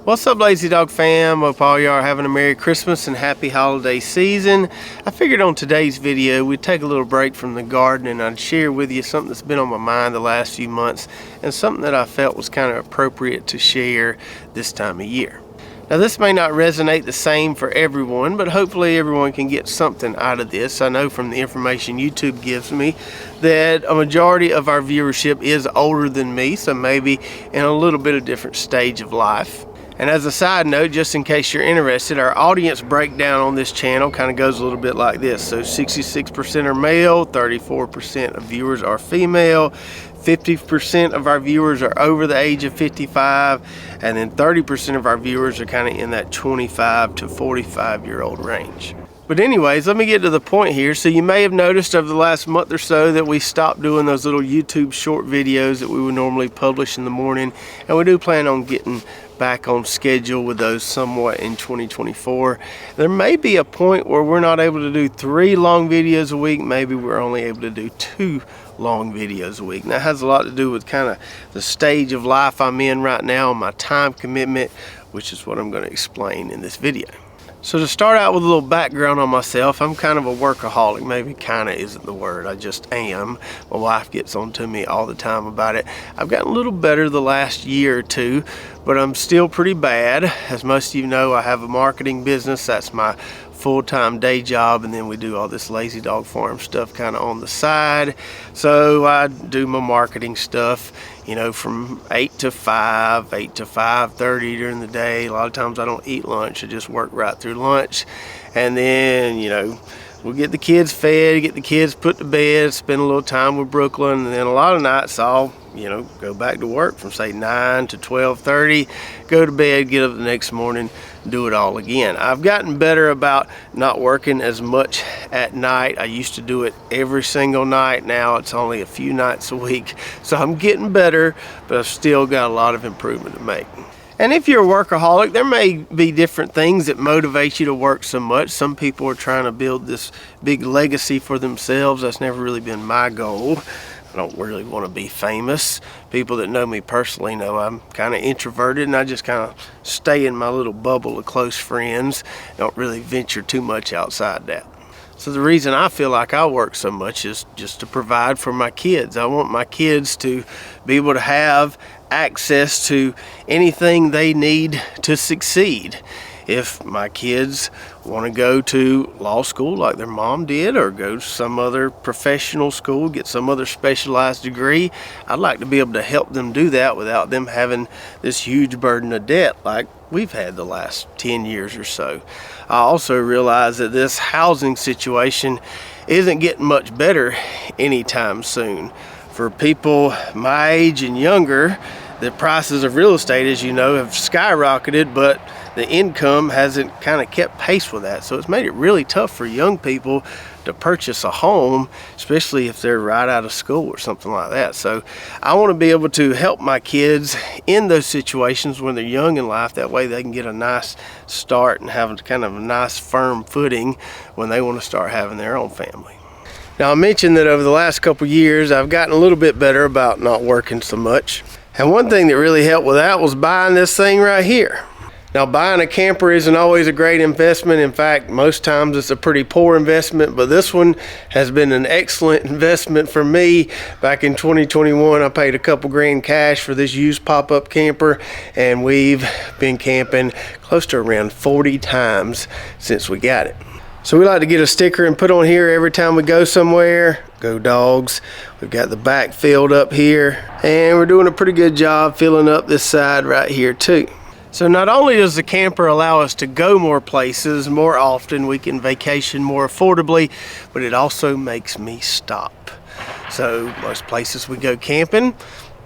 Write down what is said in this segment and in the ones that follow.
What's up, Lazy Dog fam? Hope all y'all are having a Merry Christmas and Happy Holiday season. I figured on today's video we'd take a little break from the garden and I'd share with you something that's been on my mind the last few months and something that I felt was kind of appropriate to share this time of year. Now, this may not resonate the same for everyone, but hopefully everyone can get something out of this. I know from the information YouTube gives me that a majority of our viewership is older than me, so maybe in a little bit of different stage of life. And as a side note, just in case you're interested, our audience breakdown on this channel kind of goes a little bit like this. So 66% are male, 34% of viewers are female, 50% of our viewers are over the age of 55, and then 30% of our viewers are kind of in that 25 to 45-year-old range. But anyways, let me get to the point here. So you may have noticed over the last month or so that we stopped doing those little YouTube short videos that we would normally publish in the morning, and we do plan on getting back on schedule with those somewhat in 2024. There may be a point where we're not able to do 3 long videos a week. Maybe we're only able to do 2 long videos a week. And that has a lot to do with kind of the stage of life I'm in right now and my time commitment, which is what I'm going to explain in this video. So to start out with a little background on myself, I'm kind of a workaholic. Maybe kind of isn't the word, I just am. My wife gets on to me all the time about it. I've gotten a little better the last year or two, but I'm still pretty bad. As most of you know, I have a marketing business. That's my full-time day job, and then we do all this Lazy Dog Farm stuff kind of on the side. So I do my marketing stuff, you know, from 8 to 5, 8 to 5:30 during the day. A lot of times I don't eat lunch. I just work right through lunch. And then, you know, we'll get the kids fed, get the kids put to bed, spend a little time with Brooklyn, and then a lot of nights I'll, you know, go back to work from say 9 to 12:30, go to bed, get up the next morning, do it all again. I've gotten better about not working as much at night. I used to do it every single night. Now it's only a few nights a week. So I'm getting better, but I've still got a lot of improvement to make. And if you're a workaholic, there may be different things that motivate you to work so much. Some people are trying to build this big legacy for themselves. That's never really been my goal. I don't really want to be famous. People that know me personally know I'm kind of introverted, and I just kind of stay in my little bubble of close friends. Don't really venture too much outside that. So the reason I feel like I work so much is just to provide for my kids. I want my kids to be able to have access to anything they need to succeed. If my kids want to go to law school like their mom did, or go to some other professional school, get some other specialized degree, I'd like to be able to help them do that without them having this huge burden of debt like we've had the last 10 years or so. I also realize that this housing situation isn't getting much better anytime soon. For people my age and younger, the prices of real estate, as you know, have skyrocketed, but the income hasn't kind of kept pace with that. So it's made it really tough for young people to purchase a home, especially if they're right out of school or something like that. So I want to be able to help my kids in those situations when they're young in life. That way they can get a nice start and have kind of a nice firm footing when they want to start having their own family. Now, I mentioned that over the last couple years I've gotten a little bit better about not working so much. And one thing that really helped with that was buying this thing right here. Now, buying a camper isn't always a great investment. In fact, most times it's a pretty poor investment, but this one has been an excellent investment for me. Back in 2021, I paid a couple grand cash for this used pop-up camper, and we've been camping close to around 40 times since we got it. So we like to get a sticker and put on here every time we go somewhere. Go Dogs. We've got the back filled up here, and we're doing a pretty good job filling up this side right here too. So not only does the camper allow us to go more places more often, we can vacation more affordably, but it also makes me stop. So most places we go camping,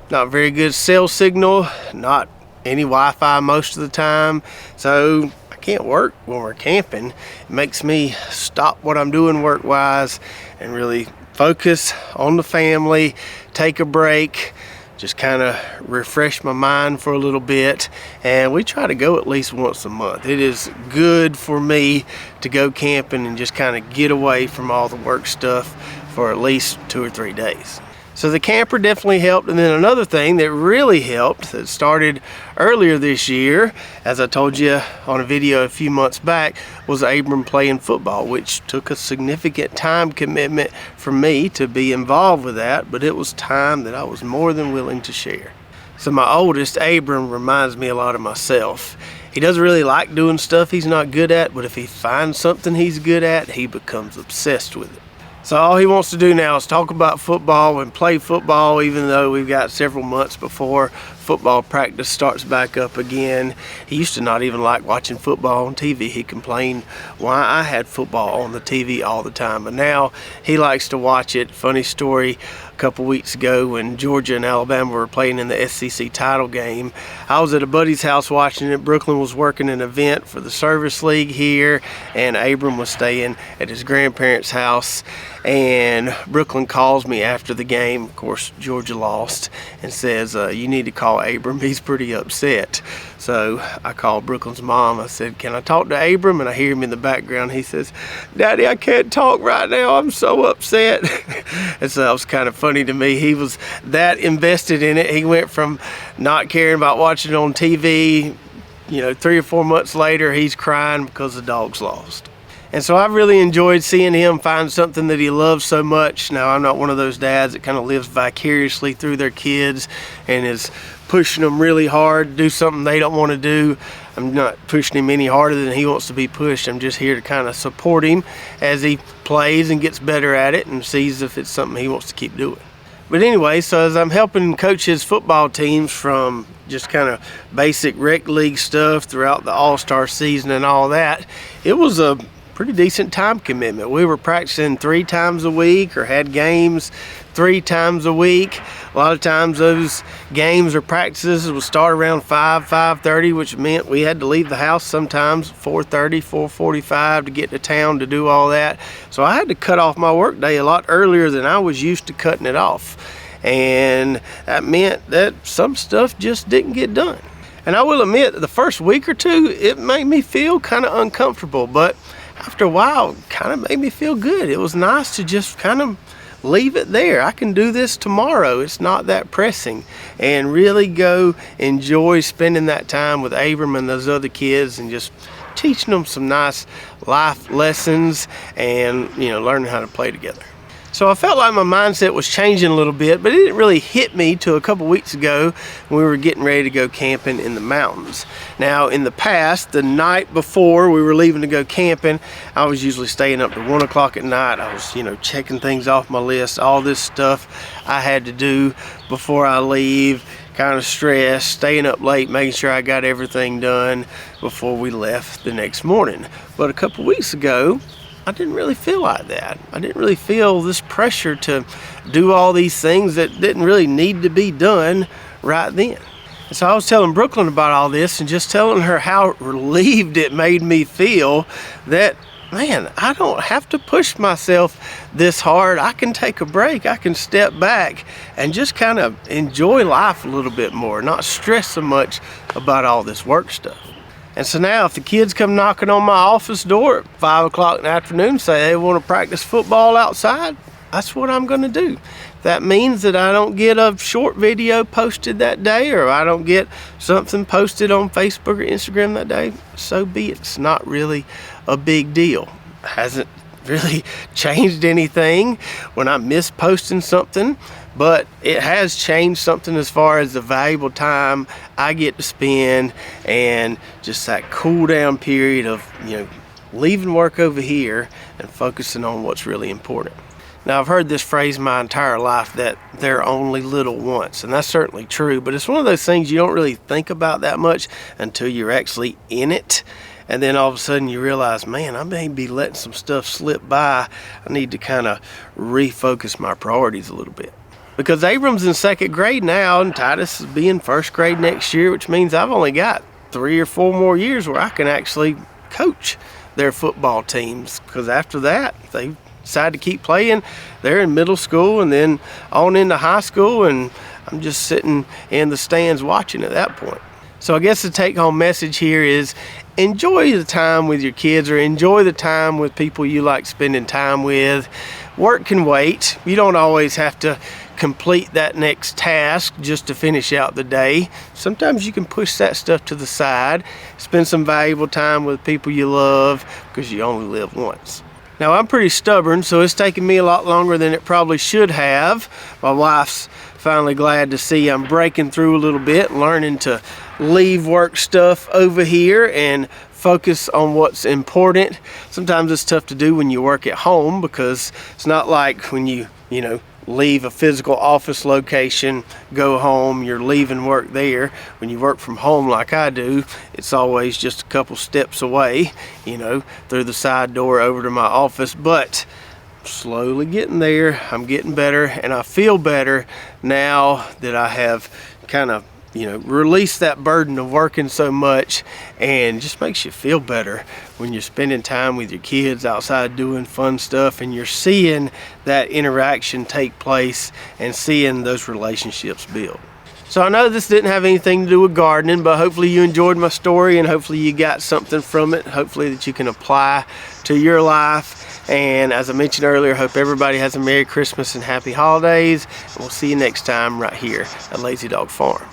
not very good cell signal, not any Wi-Fi most of the time. So I can't work when we're camping. It makes me stop what I'm doing work-wise and really focus on the family, take a break, just kind of refresh my mind for a little bit. And we try to go at least once a month. It is good for me to go camping and just kind of get away from all the work stuff for at least 2 or 3 days. So the camper definitely helped. And then another thing that really helped, that started earlier this year, as I told you on a video a few months back, was Abram playing football, which took a significant time commitment for me to be involved with that, but it was time that I was more than willing to share. So my oldest, Abram, reminds me a lot of myself. He doesn't really like doing stuff he's not good at, but if he finds something he's good at, he becomes obsessed with it. So all he wants to do now is talk about football and play football, even though we've got several months before football practice starts back up again. He used to not even like watching football on TV. He complained why I had football on the TV all the time, but now he likes to watch it. Funny story, a couple weeks ago when Georgia and Alabama were playing in the SEC title game, I was at a buddy's house watching it. Brooklyn was working an event for the service league here, and Abram was staying at his grandparents' house. And Brooklyn calls me after the game, of course Georgia lost, and says, you need to call Abram, he's pretty upset. So I called Brooklyn's mom. I said, can I talk to Abram? And I hear him in the background. He says, Daddy, I can't talk right now, I'm so upset. And so that was kind of funny to me. He was that invested in it. He went from not caring about watching it on TV, 3 or 4 months later, he's crying because the dog's lost. And so I've really enjoyed seeing him find something that he loves so much. Now, I'm not one of those dads that kind of lives vicariously through their kids and is pushing them really hard to do something they don't want to do. I'm not pushing him any harder than he wants to be pushed. I'm just here to kind of support him as he plays and gets better at it and sees if it's something he wants to keep doing. But anyway, so as I'm helping coach his football teams from just kind of basic rec league stuff throughout the all-star season and all that, it was a pretty decent time commitment. We were practicing 3 times a week or had games 3 times a week. A lot of times those games or practices would start around 5:30, which meant we had to leave the house sometimes 4:30, 4:45 to get to town to do all that. So I had to cut off my work day a lot earlier than I was used to cutting it off. And that meant that some stuff just didn't get done. And I will admit, the first week or two, it made me feel kind of uncomfortable, but after a while, it kind of made me feel good. It was nice to just kind of leave it there. I can do this tomorrow. It's not that pressing. And really go enjoy spending that time with Abram and those other kids and just teaching them some nice life lessons and, learning how to play together. So I felt like my mindset was changing a little bit, but it didn't really hit me till a couple weeks ago when we were getting ready to go camping in the mountains. Now, in the past, the night before we were leaving to go camping, I was usually staying up to 1 o'clock at night. I was, checking things off my list, all this stuff I had to do before I leave, kind of stressed, staying up late, making sure I got everything done before we left the next morning. But a couple weeks ago, I didn't really feel like that. I didn't really feel this pressure to do all these things that didn't really need to be done right then. And so I was telling Brooklyn about all this and just telling her how relieved it made me feel that, man, I don't have to push myself this hard. I can take a break. I can step back and just kind of enjoy life a little bit more, not stress so much about all this work stuff. And so now if the kids come knocking on my office door at 5 o'clock in the afternoon and say they want to practice football outside, that's what I'm going to do. If that means that I don't get a short video posted that day, or I don't get something posted on Facebook or Instagram that day, so be it. It's not really a big deal. It hasn't really changed anything when I miss posting something, but it has changed something as far as the valuable time I get to spend and just that cool down period of, leaving work over here and focusing on what's really important. Now, I've heard this phrase my entire life, that they're only little once, and that's certainly true, but it's one of those things you don't really think about that much until you're actually in it. And then all of a sudden you realize, man, I may be letting some stuff slip by. I need to kind of refocus my priorities a little bit. Because Abram's in 2nd grade now, and Titus is being 1st grade next year, which means I've only got 3 or 4 more years where I can actually coach their football teams. Because after that, if they decide to keep playing, they're in middle school and then on into high school, and I'm just sitting in the stands watching at that point. So I guess the take-home message here is enjoy the time with your kids, or enjoy the time with people you like spending time with. Work can wait. You don't always have to complete that next task just to finish out the day. Sometimes you can push that stuff to the side, spend some valuable time with people you love, because you only live once. Now, I'm pretty stubborn, so it's taken me a lot longer than it probably should have. My wife's finally glad to see I'm breaking through a little bit, learning to leave work stuff over here and focus on what's important. Sometimes it's tough to do when you work at home, because it's not like when you leave a physical office location, go home, you're leaving work there. When you work from home like I do, it's always just a couple steps away, through the side door over to my office. But slowly getting there. I'm getting better, and I feel better now that I have kind of release that burden of working so much, and just makes you feel better when you're spending time with your kids outside doing fun stuff, and you're seeing that interaction take place and seeing those relationships build. So I know this didn't have anything to do with gardening, but hopefully you enjoyed my story, and hopefully you got something from it, hopefully that you can apply to your life. And as I mentioned earlier, hope everybody has a Merry Christmas and Happy Holidays, and we'll see you next time right here at Lazy Dog Farm.